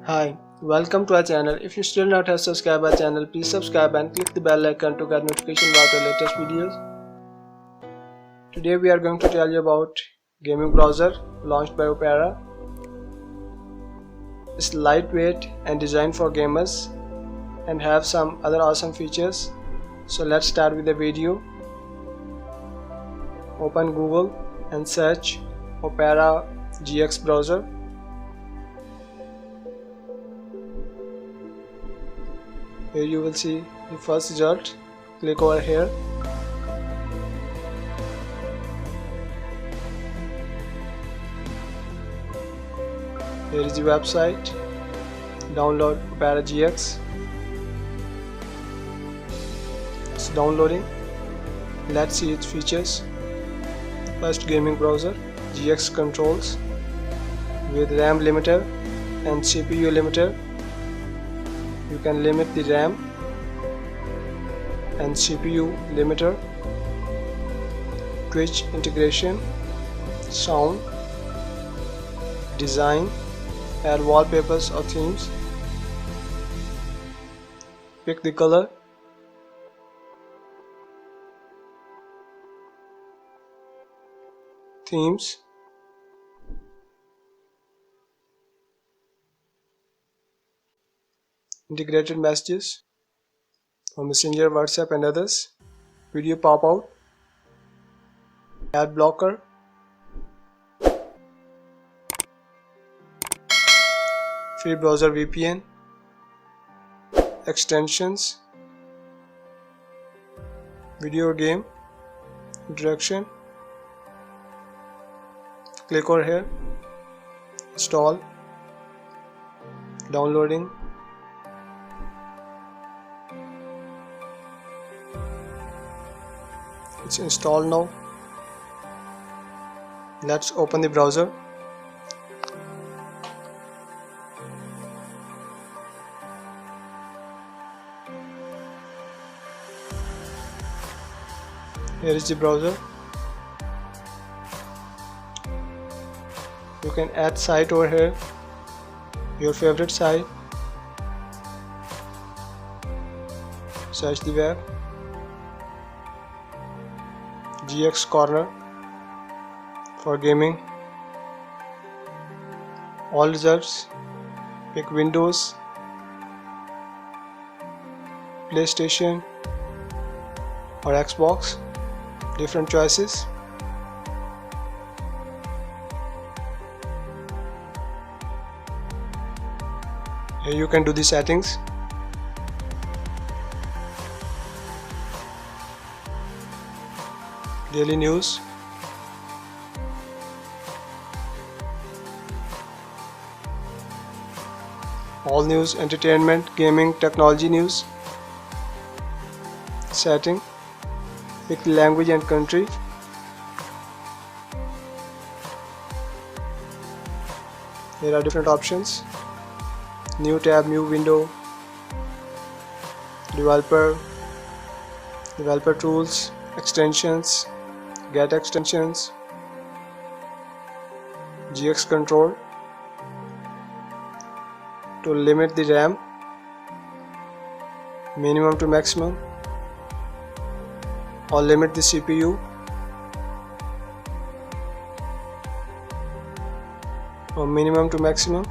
Hi, welcome to our channel. If you still not have subscribed our channel, please subscribe and click the bell icon to get notification about our latest videos. Today we are going to tell you about gaming browser launched by Opera. It's lightweight and designed for gamers and have some other awesome features. So let's start with the video. Open Google and search Opera GX browser. Here you will see the first result. Click over here. Here is the website. Download Opera GX. It's downloading. Let's see its features. First, gaming browser, GX controls with RAM limiter and CPU limiter. You can limit the RAM and CPU limiter. Twitch integration, sound, design, add wallpapers or themes. Pick the color. Themes. Integrated messages for Messenger, WhatsApp and others. Video pop out. Ad blocker. Free browser VPN. Extensions. Video game. Introduction. Click over here. Install. Downloading. It's installed now. Let's open the browser. Here is the browser. You can add site over here, your favorite site. Search the web. GX Corner for gaming. All results. Pick Windows, PlayStation or Xbox. Different choices. Here you can do the settings. Daily news. All news, entertainment, gaming, technology news. Setting. Pick the language and country. There are different options. New tab, new window. Developer tools, extensions. Get extensions. GX control to limit the RAM minimum to maximum, or limit the CPU from minimum to maximum.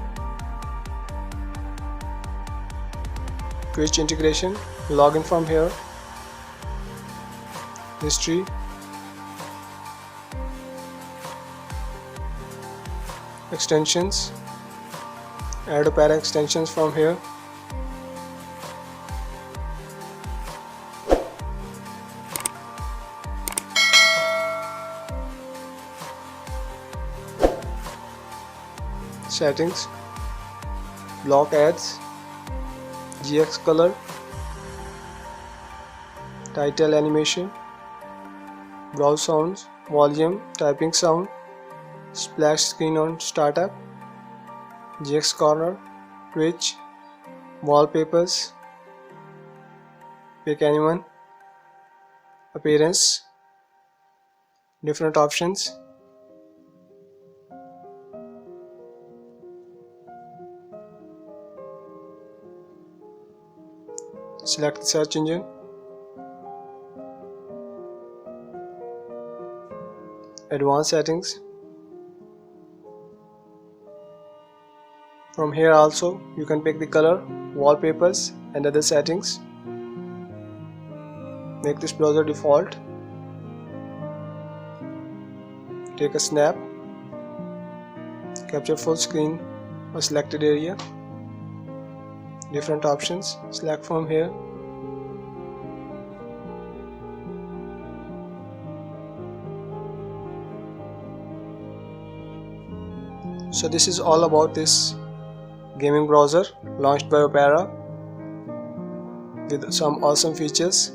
Twitch integration, login from here. History. Extensions. Add Opera extensions from here. Settings. Block ads. GX color. Title animation. Browse sounds. Volume. Typing sound. Splash screen on startup. GX Corner. Twitch. Wallpapers. Pick anyone. Appearance. Different options. Select the search engine. Advanced settings. From here also you can pick the color, wallpapers and other settings. Make this browser default. Take a snap. Capture full screen or selected area. Different options. Select from here. So this is all about this gaming browser launched by Opera with some awesome features.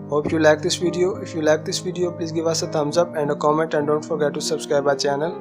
Hope you like this video. If you like this video, please give us a thumbs up and a comment, and don't forget to subscribe our channel.